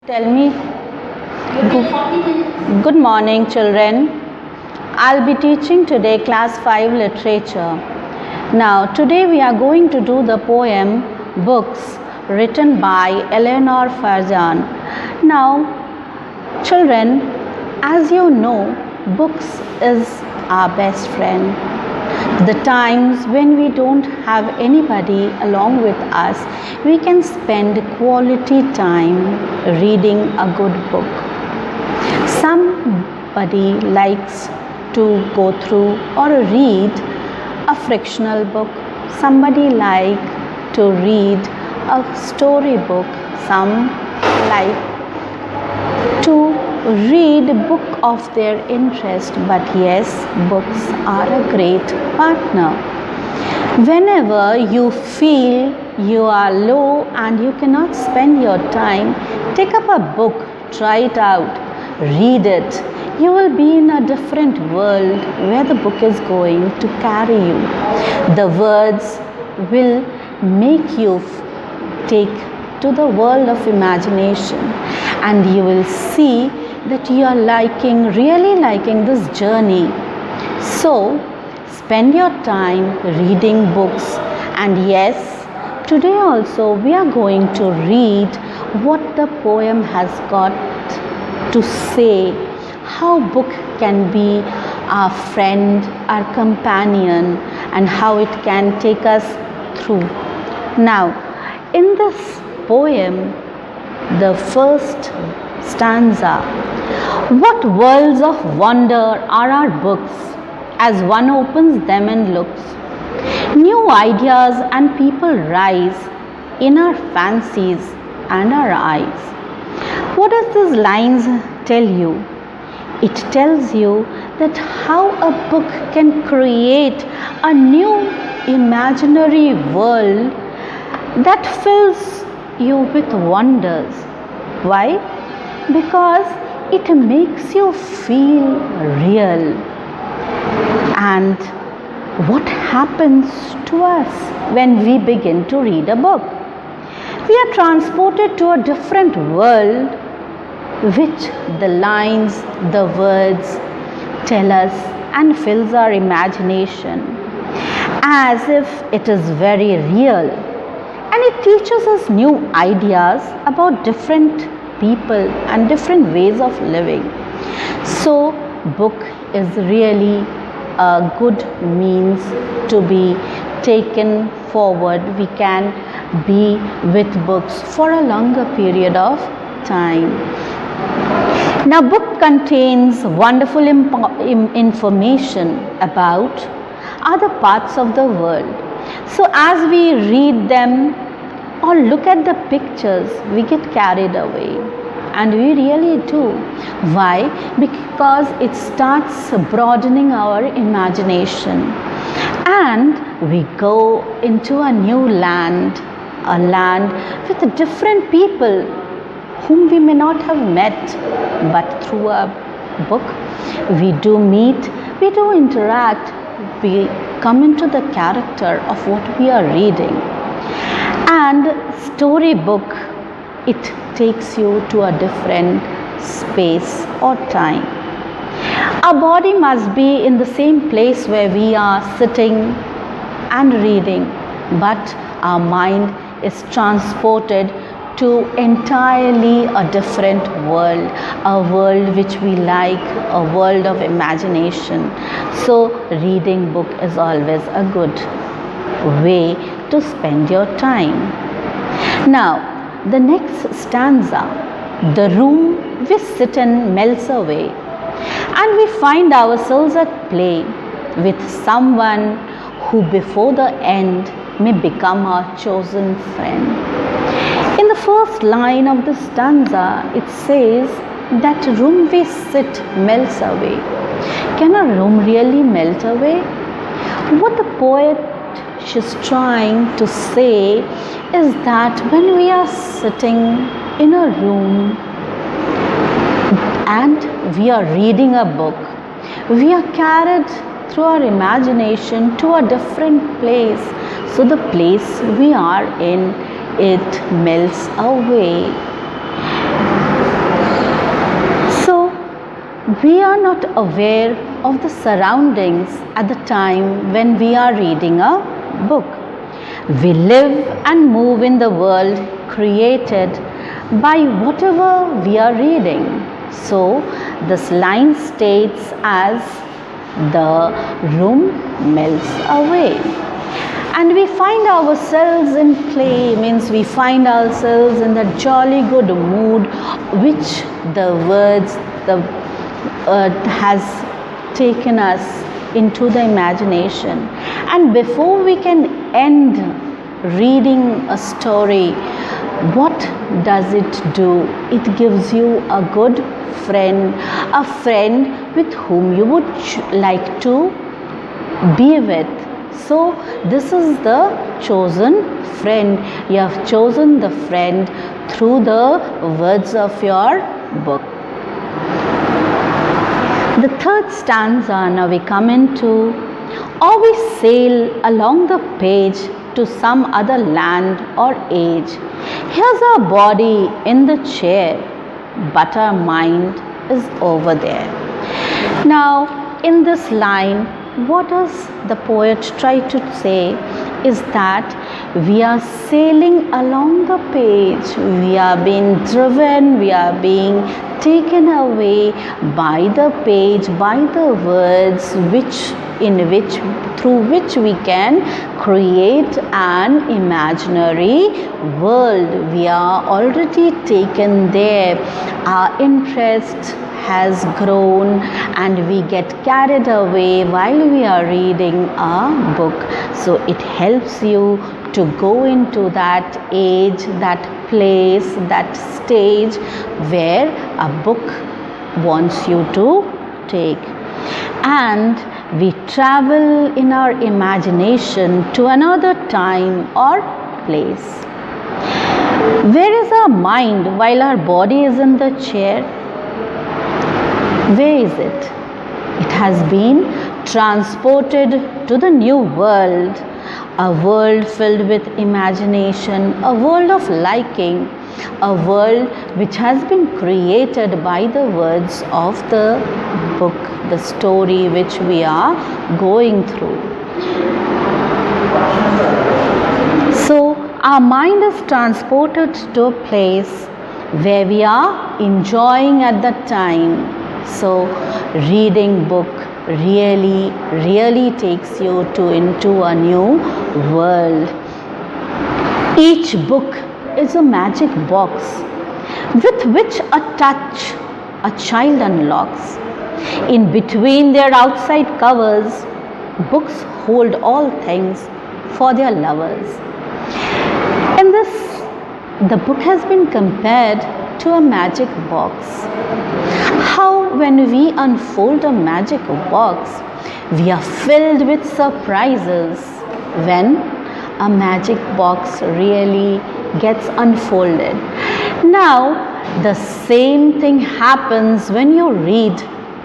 Tell me. Good morning, children. I'll be teaching today class 5 literature. Now, today we are going to do the poem Books written by Eleanor Farzan. Now, children, as you know, books is our best friend. The times when we don't have anybody along with us, we can spend quality time reading a good book. Somebody likes to go through or read a fictional book. Somebody like to read a story book. Some like to read a book of their interest. But yes, books are a great partner. Whenever you feel you are low and you cannot spend your time, take up a book, try it out, read it. You will be in a different world where the book is going to carry you. The words will make you take to the world of imagination, and you will see that you are really liking this journey. So, spend your time reading books. And yes, today also we are going to read what the poem has got to say, how book can be our friend, our companion, and how it can take us through. Now, in this poem, the first stanza, what worlds of wonder are our books as one opens them and looks. New ideas and people rise in our fancies and our eyes. What does these lines tell you? It tells you that how a book can create a new imaginary world that fills you with wonders. Why? Because it makes you feel real. And what happens to us when we begin to read a book? We are transported to a different world which the lines, the words tell us and fills our imagination as if it is very real. And it teaches us new ideas about different people and different ways of living. So, book is really a good means to be taken forward. We can be with books for a longer period of time. Now, book contains wonderful information about other parts of the world. So, as we read them or look at the pictures, we get carried away. And we really do. Why? Because it starts broadening our imagination. And we go into a new land, a land with different people whom we may not have met, but through a book we do meet, we do interact, we come into the character of what we are reading. And storybook, it takes you to a different space or time. Our body must be in the same place where we are sitting and reading, but our mind is transported to entirely a different world, a world which we like, a world of imagination. So, reading book is always a good way to spend your time. Now, the next stanza, the room we sit in melts away, and we find ourselves at play with someone who before the end may become our chosen friend. In the first line of the stanza, it says that room we sit melts away. Can a room really melt away? What the poet is trying to say is that when we are sitting in a room and we are reading a book, we are carried through our imagination to a different place. So the place we are in, it melts away. we are not aware of the surroundings at the time when we are reading a book. We live and move in the world created by whatever we are reading. So this line states as the room melts away. And we find ourselves in play, means we find ourselves in the jolly good mood which the words has taken us into the imagination. And before we can end reading a story, what does it do? It gives you a good friend, a friend with whom you would like to be with. So this is the chosen friend. You have chosen the friend through the words of your book. The third stanza, now we come into, or we sail along the page to some other land or age. Here's our body in the chair, but our mind is over there. Now, in this line, what does the poet try to say is that we are sailing along the page, we are being driven, we are being taken away by the page, by the words through which we can create an imaginary world. We are already taken there. Our interest has grown and we get carried away while we are reading a book. So it helps you to go into that age, that place, that stage where a book wants you to take. And we travel in our imagination to another time or place. Where is our mind while our body is in the chair? Where is it? It has been transported to the new world, a world filled with imagination, a world of liking, a world which has been created by the words of the book, the story which we are going through. So our mind is transported to a place where we are enjoying at that time. So reading book really takes you into a new world. Each book is a magic box with which a touch a child unlocks. In between their outside covers, books hold all things for their lovers. In this, the book has been compared to a magic box. How when we unfold a magic box, we are filled with surprises when a magic box really gets unfolded. Now, the same thing happens when you read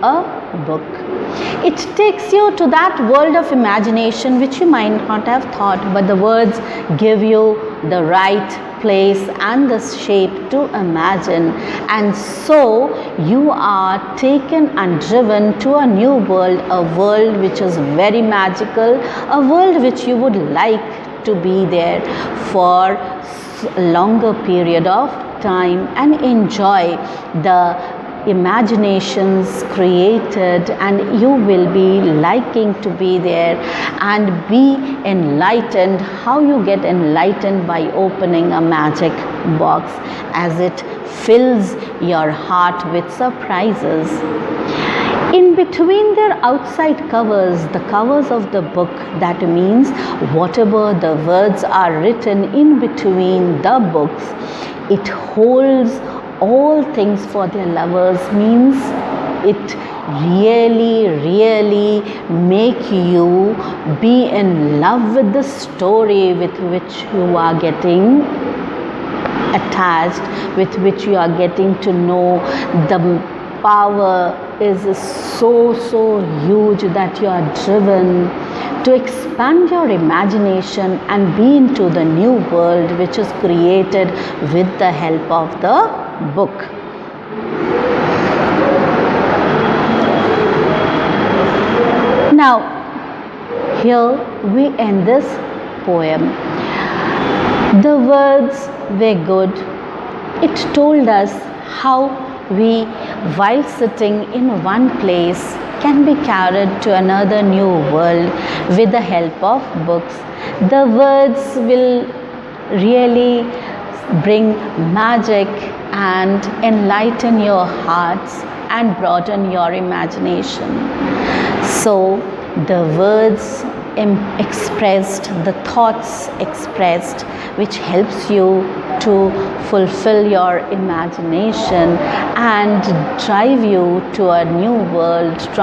a book. It takes you to that world of imagination which you might not have thought, but the words give you the right place and the shape to imagine, and so you are taken and driven to a new world, a world which is very magical, a world which you would like to be there for a longer period of time and enjoy the imaginations created, and you will be liking to be there and be enlightened. How you get enlightened? By opening a magic box as it fills your heart with surprises. In between their outside covers, the covers of the book, that means whatever the words are written in between the books, it holds all things for their lovers, means it really make you be in love with the story with which you are getting attached, with which you are getting to know. The power is so huge that you are driven to expand your imagination and be into the new world which is created with the help of the book. Now, here we end this poem. The words were good. It told us how we, while sitting in one place, can be carried to another new world with the help of books. The words will really bring magic and enlighten your hearts and broaden your imagination. So the words expressed, the thoughts expressed, which helps you to fulfill your imagination and drive you to a new world.